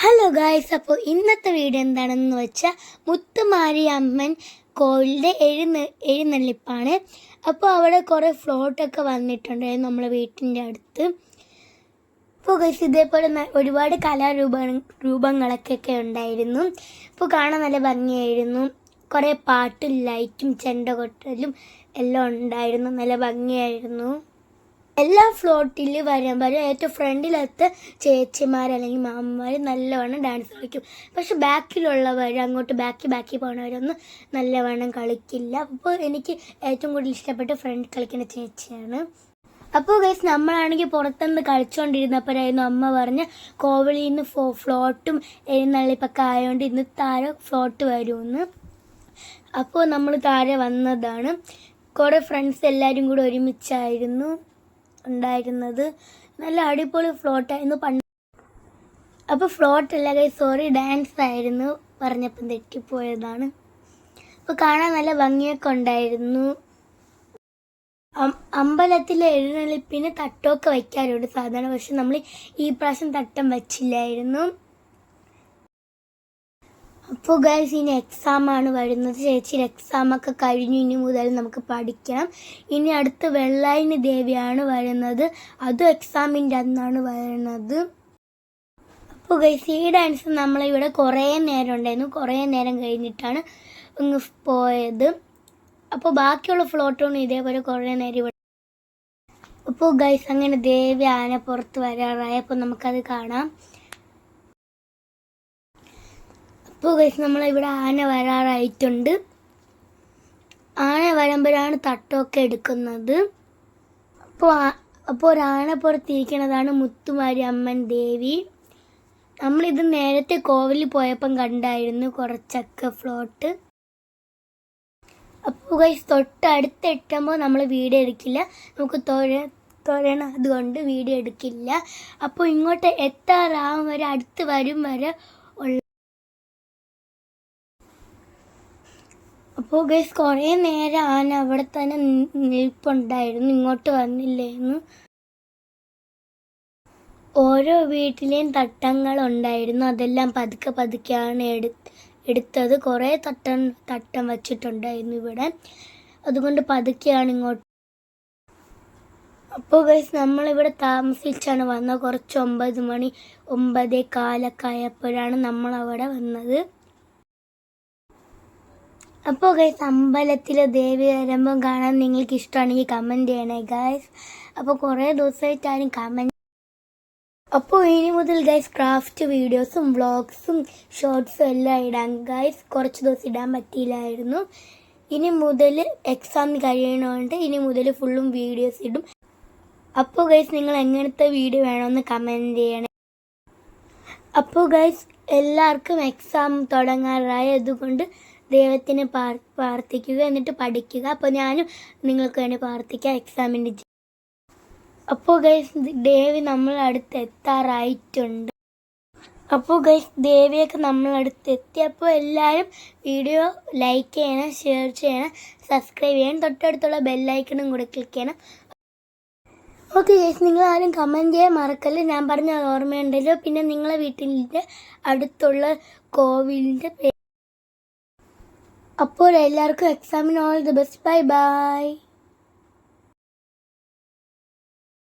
Hello guys, അപ്പോൾ ഇന്നത്തെ video എന്താണെന്ന് വെച്ചാൽ മുത്തുമാരിയമ്മൻ കോവിലിൻ്റെ എഴുന്നള്ളിപ്പാണ്. അപ്പോൾ അവിടെ കുറേ ഫ്ലോട്ടൊക്കെ വന്നിട്ടുണ്ടായിരുന്നു നമ്മളെ വീട്ടിൻ്റെ അടുത്ത്. അപ്പോൾ ഗൈസ് ഇതേപോലെ ഒരുപാട് കലാരൂപങ്ങളൊക്കെ ഉണ്ടായിരുന്നു. അപ്പോൾ കാണാൻ നല്ല ഭംഗിയായിരുന്നു. കുറേ പാട്ടും ലൈറ്റും ചെണ്ടകൊട്ടലും എല്ലാം ഉണ്ടായിരുന്നു. നല്ല ഭംഗിയായിരുന്നു. എല്ലാ ഫ്ലോട്ടിൽ വരുമ്പോൾ ഏറ്റവും ഫ്രണ്ടിലത്തെ ചേച്ചിമാർ അല്ലെങ്കിൽ മാമ്മമാർ നല്ലവണ്ണം ഡാൻസ് കളിക്കും. പക്ഷെ ബാക്കിലുള്ളവർ അങ്ങോട്ട് ബാക്കി പോകുന്നവരൊന്നും നല്ലവണ്ണം കളിക്കില്ല. അപ്പോൾ എനിക്ക് ഏറ്റവും കൂടുതൽ ഇഷ്ടപ്പെട്ട ഫ്രണ്ട് കളിക്കുന്ന ചേച്ചിയാണ്. അപ്പോൾ ഗൈസ് നമ്മളാണെങ്കിൽ പുറത്തുനിന്ന് കളിച്ചുകൊണ്ടിരുന്നപ്പോഴായിരുന്നു അമ്മ പറഞ്ഞ കോവിലിൽ നിന്ന് ഫ്ലോട്ടും എഴുന്നള്ളിപ്പൊക്കെ ആയതുകൊണ്ട് ഇന്ന് താഴെ ഫ്ലോട്ട് വരുമെന്ന്. അപ്പോൾ നമ്മൾ താഴെ വന്നതാണ്. കുറേ ഫ്രണ്ട്സ് എല്ലാവരും കൂടെ ഒരുമിച്ചായിരുന്നു ഉണ്ടായിരുന്നത്. നല്ല അടിപൊളി ഫ്ലോട്ടായിരുന്നു. അപ്പോൾ ഫ്ലോട്ടല്ല ഗൈസ്, സോറി, ഡാൻസ് ആയിരുന്നു. പറഞ്ഞപ്പം തെറ്റിപ്പോയതാണ്. അപ്പോൾ കാണാൻ നല്ല ഭംഗിയൊക്കെ ഉണ്ടായിരുന്നു. അമ്പലത്തിലെ എഴുന്നള്ളിപ്പിന് തട്ടമൊക്കെ വയ്ക്കാറുണ്ട് സാധാരണ, പക്ഷെ നമ്മൾ ഈ പ്രാവശ്യം തട്ടം വച്ചില്ലായിരുന്നു. അപ്പോൾ ഗൈസ് ഇനി എക്സാമാണ് വരുന്നത്. ചേച്ചിയുടെ എക്സാമൊക്കെ കഴിഞ്ഞു. ഇനി മുതൽ നമുക്ക് പഠിക്കണം. ഇനി അടുത്ത് വെള്ളായണി ദേവിയാണ് വരുന്നത്. അതും എക്സാമിൻ്റെ അന്നാണ് വരുന്നത്. അപ്പോൾ ഗൈസ് ഈ ഡാൻസ് നമ്മളിവിടെ കുറേ നേരം ഉണ്ടായിരുന്നു. കുറേ നേരം കഴിഞ്ഞിട്ടാണ് ഇങ്ങ് പോയത്. അപ്പോൾ ബാക്കിയുള്ള ഫ്ലോട്ടൊന്നും ഇതേപോലെ കുറേ നേരം ഇവിടെ. അപ്പോൾ ഗൈസ് അങ്ങനെ ദേവി ആനപ്പുറത്ത് വരാറായപ്പോൾ നമുക്കത് കാണാം. അപ്പോൾ ഗൈസ് നമ്മളിവിടെ ആന വരാറായിട്ടുണ്ട്. ആന വരുമ്പോഴാണ് തട്ടമൊക്കെ എടുക്കുന്നത്. അപ്പോൾ ഒരാനപ്പുറത്തിരിക്കുന്നതാണ് മുത്തുമാരിയമ്മൻ ദേവി. നമ്മളിത് നേരത്തെ കോവിലിൽ പോയപ്പം കണ്ടായിരുന്നു കുറച്ചൊക്കെ ഫ്ലോട്ട്. അപ്പോൾ ഗൈസ് തൊട്ടടുത്ത് എത്തുമ്പോൾ നമ്മൾ വീഡിയോ എടുക്കില്ല, നമുക്ക് തൊഴണം, അതുകൊണ്ട് വീഡിയോ എടുക്കില്ല. അപ്പോൾ ഇങ്ങോട്ട് എത്താറാവും വരെ, അടുത്ത് വരും വരെ ഉള്ള. അപ്പോൾ ഗൈസ് കുറേ നേരം ആന അവിടെ തന്നെ നിൽപ്പുണ്ടായിരുന്നു, ഇങ്ങോട്ട് വന്നില്ലായിരുന്നു. ഓരോ വീട്ടിലെയും തട്ടങ്ങളുണ്ടായിരുന്നു. അതെല്ലാം പതുക്കെയാണ് എടുത്തത്. കുറേ തട്ടം വച്ചിട്ടുണ്ടായിരുന്നു ഇവിടെ, അതുകൊണ്ട് പതുക്കെയാണ് ഇങ്ങോട്ട്. അപ്പോൾ ഗൈസ് നമ്മളിവിടെ താമസിച്ചാണ് വന്നത്. കുറച്ച് 9 മണി 9:15 ആയപ്പോഴാണ് നമ്മളവിടെ വന്നത്. അപ്പോൾ ഗൈസ് അമ്പലത്തിലെ ദേവി വരുമ്പം കാണാൻ നിങ്ങൾക്ക് ഇഷ്ടമാണെങ്കിൽ കമൻറ്റ് ചെയ്യണേ ഗൈസ്. അപ്പോൾ കുറേ ദിവസമായിട്ടാരും കമൻറ്റ്. അപ്പോൾ ഇനി മുതൽ ഗൈസ് ക്രാഫ്റ്റ് വീഡിയോസും വ്ളോഗ്സും ഷോർട്സും എല്ലാം ഇടാം ഗൈസ്. കുറച്ച് ദിവസം ഇടാൻ പറ്റിയില്ലായിരുന്നു. ഇനി മുതൽ എക്സാം കഴിയണോണ്ട് ഇനി മുതൽ ഫുള്ളും വീഡിയോസ് ഇടും. അപ്പോൾ ഗൈസ് നിങ്ങൾ എങ്ങനത്തെ വീഡിയോ വേണമെന്ന് കമൻറ്റ് ചെയ്യണേ. അപ്പോൾ ഗൈസ് എല്ലാവർക്കും എക്സാം തുടങ്ങാറായതുകൊണ്ട് ദൈവത്തിനെ പ്രാർത്ഥിക്കുക, എന്നിട്ട് പഠിക്കുക. അപ്പോൾ ഞാനും നിങ്ങൾക്ക് വേണ്ടി പ്രാർത്ഥിക്കാം എക്സാമിൻ്റെ. അപ്പോൾ ഗൈസ് ദേവി നമ്മളടുത്ത് എത്താറായിട്ടുണ്ട്. അപ്പോൾ ഗൈസ് ദേവിയൊക്കെ നമ്മളടുത്ത് എത്തി. അപ്പോൾ എല്ലാവരും വീഡിയോ ലൈക്ക് ചെയ്യണം, ഷെയർ ചെയ്യണം, സബ്സ്ക്രൈബ് ചെയ്യണം, തൊട്ടടുത്തുള്ള ബെല്ലൈക്കണും കൂടെ ക്ലിക്ക് ചെയ്യണം. ഓക്കെ ഗൈസ്, നിങ്ങൾ ആരും കമൻറ്റ് ചെയ്യാൻ മറക്കല്ലേ. ഞാൻ പറഞ്ഞ ഓർമ്മയുണ്ടല്ലോ. പിന്നെ നിങ്ങളെ വീട്ടിൻ്റെ അടുത്തുള്ള കോവിലിൻ്റെ പേര്. അപ്പോൾ എല്ലാവർക്കും എക്സാമിന് all the best. Bye bye.